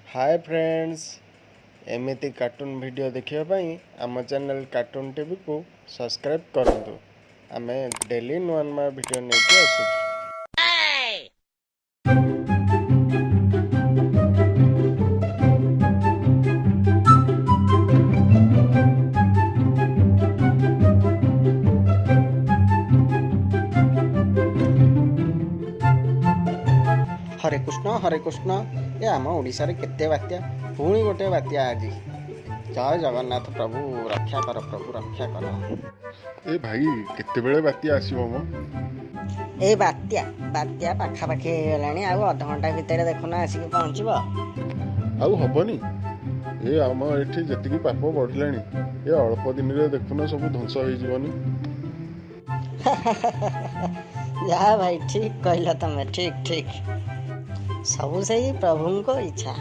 Hi friends, एमती cartoon video देखिया पाई आम चैनल कार्टून टीवी को सब्सक्राइब करंतु। आमे डेली नुआ नुआ वीडियो लेके आसु। हरे कृष्ण ये आम ओडिशा रे केते बात्या पुणी गोटे बात्या आज। जय जगन्नाथ प्रभु रक्षा कर, प्रभु रक्षा कर। ए भाई केते बेले बात्या आसीबो मो? ए बात्या बात्या पाखा पाखी गलानी आ आधा घंटा भितर देखुना आसिक पहुँचब। आउ हबनी ए आम एठी जतिकी पाप बढ़लानी ए अल्प दिन रे देखुना सब ध्वंस होई जीवनी। जा भाई ठीक कहला तमे, ठीक ठीक सबू से ही प्रभु को इच्छा।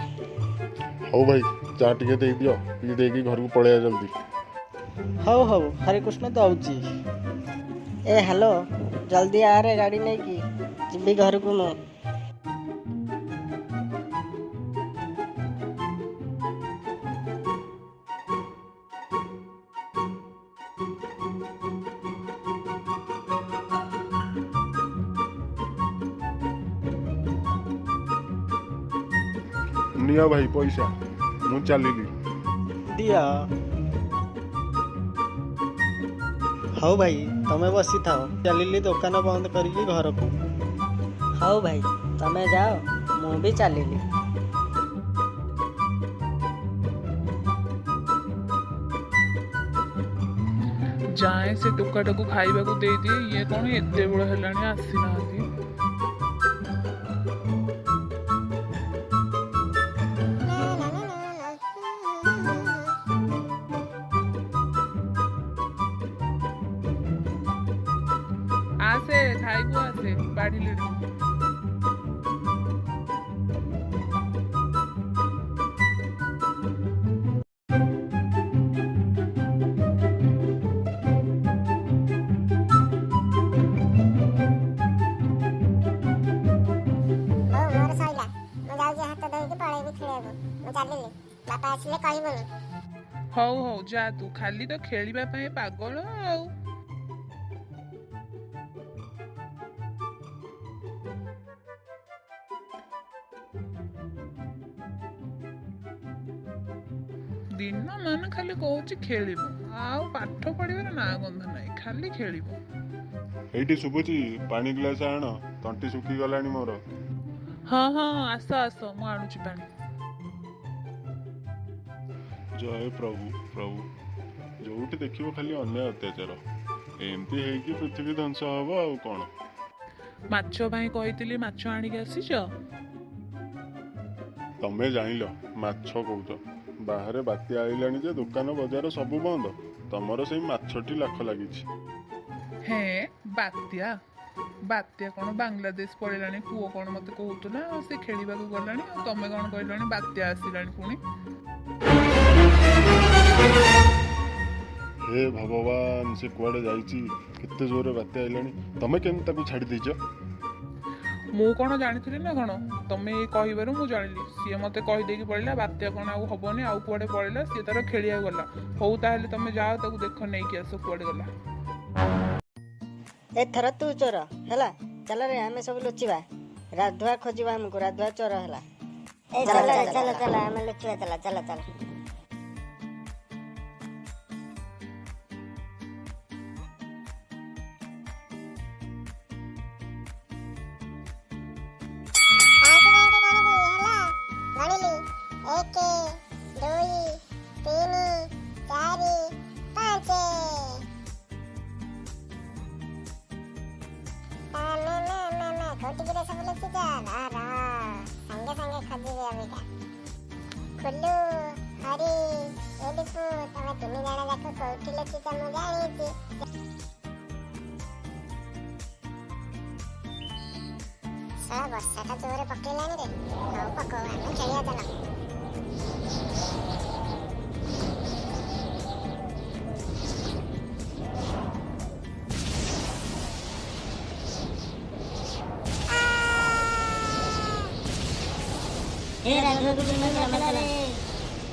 हौ भाई चा टिके दे दियो, पी देकी घर को पळेया जल्दी। हौ हौ हरे कृष्ण तो आउची। ए हेलो जल्दी आ रे गाड़ी नहीं की जिबी घर को मु। निया भाई पैसा मु चलिली दिया। हौ भाई तमे बसी थाओ, चलिली दुकान बंद करिकी घर को। हौ भाई तमे जाओ मु भी चलिली। जाए से टोकाटा को खाइबा को दे दिए। ये कौन एते बड़ हेलानी आसी नांती। आसे खाइबो आसे बाड़ी लेडी। हौ हौ जा तू खाली तो खेलिबा पई पागल आउ। दिन मान खाली कहूची खेलिबो आउ पाठ पढ़िबार ना गंध नाही, खाली खेलिबो। एठी सुबुची पानी ग्लास आण, तंटी सुखी गलानी मोर। हाँ हाँ आस आस मु आणुची पानी। जय प्रभु प्रभु जोठी देखिबो खाली अन्याय अत्याचार एमती हेकी पृथ्वी ध्वंस हबो आउ कोन। माछ भाई कहितली माछ आणी के आसीछ। तमे जानिलो माछ कहूच, बाहर बात्या आइलानी जे दुकान बजार सब बंद, तमर सेई माछटी लाख लागिछि। हे बात्या बात्या कौन बांग्लादेश पड़ेलानी पुओ कौन मत कहूला से खेलिबा को गलानी, तमे कौन कहलानी बात्या आसिलानी पुणी। हे भगवान से कुआडे जाइछि, केते जोरे बात्या आइलानी, तमे केन ताकू छाडी दैछ? मु कौन जानी ना कौन तमे कहबार मु जानिली। सी मते कही देकी पड़ेला बात्या कौन आउ हबनी आउ कुआडे पड़ेला, सी तार खेलिया गला। हौ ताहले तमे जाओ ताकू देख नहीं कि आसो कुआडे गला। एथर तू चोर हैला, चल रे आमे सब लुचिबा, राधुआ खोजिबा हमको, राधुआ चोर हैला। ए चल चल चल आमे लुचिबा, चल चल चल। खुल्लू हरी ए देखो तमे तुमी जाना देखो कोठी लची त मु जानी सा वर्षा का जोरे पकड़लानी रे। हाउ पको हम खेलिया चला। ए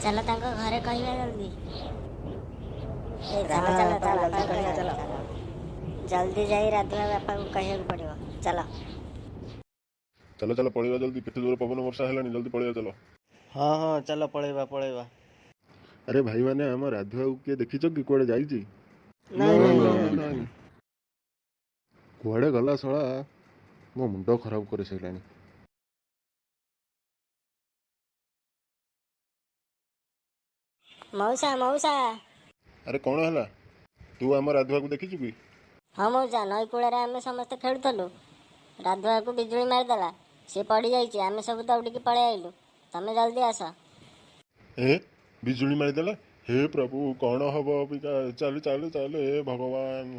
ଚାଲ ତାଙ୍କ ଘରେ କହିବା ଜଲ୍ଦି। ଚାଲ ଚାଲ ଚାଲ ଚାଲ ଜଲ୍ଦି ଯାଇ ରାଧୁଆ ବାପାଙ୍କୁ କହିବାକୁ ପଡ଼ିବ। ଚାଲ ଚାଲ ଚାଲ ପଳେଇବା ଜଲ୍ଦି, କେତେ ଜୋର ପବନ ବର୍ଷା ହେଲାଣି, ଜଲ୍ଦି ପଳେଇବା ଚାଲ। ହଁ ହଁ ଚାଲ ପଳେଇବା ପଳେଇବା। ଆରେ ଭାଇମାନେ, ଆମ ରାଧୁଆକୁ କିଏ ଦେଖିଛ କି? କୁଆଡ଼େ ଯାଇଛି? ନାଇଁ। କୁଆଡ଼େ ଗଲା ଶଳା? ମୋ ମୁଣ୍ଡ ଖରାପ କରିସାରିଲାଣି। ମଉସା ମଉସା। ଆରେ କ'ଣ ହେଲା? ତୁ ଆମ ରାଧୁଆକୁ ଦେଖିଛୁ କି? ହଁ ମଉସା, ନଈ କୂଳରେ ଆମେ ସମସ୍ତେ ଖେଳୁଥିଲୁ, ରାଧୁଆକୁ ବିଜୁଳି ମାରିଦେଲା, ସେ ପଡ଼ିଯାଇଛି। ଆମେ ସବୁ ଦୌଡ଼ିକି ପଳେଇ ଆଇଲୁ। ତମେ ଜଲ୍ଦି ଆସ। ବିଜୁଳି ମାରିଦେଲା? ହେ ପ୍ରଭୁ, କ'ଣ ହବ ଅବିକା? ଚାଲ ଚାଲ ଚାଲ, ହେ ଭଗବାନ।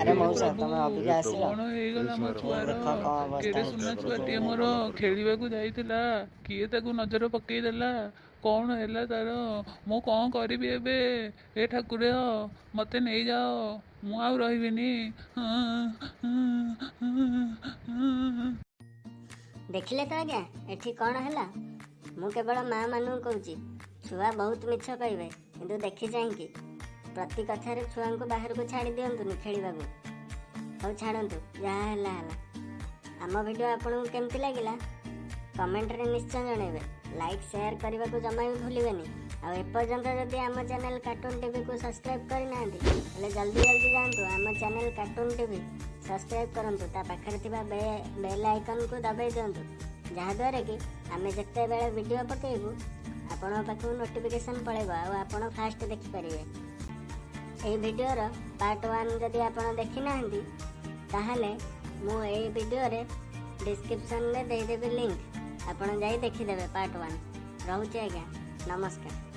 ଆରେ ମଉସା ତମେ ଅବିକା ଆସିଲ? କଣ ହେଇଗଲା ମୋ ଛୁଆର? କେଡ଼େ ସୁନା ଛୁଆଟିଏ ମୋର, ଖେଳିବାକୁ ଯାଇଥିଲା, କିଏ ତାକୁ ନଜର ପକେଇଦେଲା? କଣ ହେଲା ତାର? ମୁଁ କଣ କରିବି ଏବେ? ଏ ଠାକୁର, ମତେ ନେଇଯାଅ, ମୁଁ ଆଉ ରହିବିନି। ଦେଖିଲେ ତ ଆଜ୍ଞା, ଏଠି କ'ଣ ହେଲା? ମୁଁ କେବଳ ମା' ମାନଙ୍କୁ କହୁଛି, ଛୁଆ ବହୁତ ମିଛ କହିବେ, କିନ୍ତୁ ଦେଖି ଚାହିଁକି। ପ୍ରତି କଥାରେ ଛୁଆଙ୍କୁ ବାହାରକୁ ଛାଡ଼ି ଦିଅନ୍ତୁନି ଖେଳିବାକୁ। ହଉ ଛାଡ଼ନ୍ତୁ, ଯାହା ହେଲା ହେଲା। ଆମ ଭିଡ଼ିଓ ଆପଣଙ୍କୁ କେମିତି ଲାଗିଲା କମେଣ୍ଟରେ ନିଶ୍ଚୟ ଜଣାଇବେ। ଲାଇକ୍ ସେୟାର କରିବାକୁ ଜମା ବି ଭୁଲିବେନି। ଆଉ ଏପର୍ଯ୍ୟନ୍ତ ଯଦି ଆମ ଚ୍ୟାନେଲ୍ କାର୍ଟୁନ୍ ଟିଭିକୁ ସବସ୍କ୍ରାଇବ୍ କରିନାହାନ୍ତି, ହେଲେ ଜଲ୍ଦି ଜଲ୍ଦି ଯାଆନ୍ତୁ ଆମ ଚ୍ୟାନେଲ୍ କାର୍ଟୁନ୍ ଟିଭି, ସବସ୍କ୍ରାଇବ୍ କରନ୍ତୁ। ତା ପାଖରେ ଥିବା ବେଲ୍ ଆଇକନ୍କୁ ଦବାଇ ଦିଅନ୍ତୁ, ଯାହାଦ୍ୱାରା କି ଆମେ ଯେତେବେଳେ ଭିଡ଼ିଓ ପକାଇବୁ ଆପଣଙ୍କ ପାଖକୁ ନୋଟିଫିକେସନ୍ ପଳାଇବ, ଆଉ ଆପଣ ଫାଷ୍ଟ ଦେଖିପାରିବେ। ଏହି ଭିଡ଼ିଓର ପାର୍ଟ 1 ଯଦି ଆପଣ ଦେଖିନାହାନ୍ତି, ତାହେଲେ ମୁଁ ଏହି ଭିଡ଼ିଓରେ ଡିସ୍କ୍ରିପ୍ସନ୍ରେ ଦେଇଦେବି ଲିଙ୍କ୍, ଆପଣ ଯାଇ ଦେଖିଦେବେ ପାର୍ଟ 1। ରହୁଛି ଆଜ୍ଞା, ନମସ୍କାର।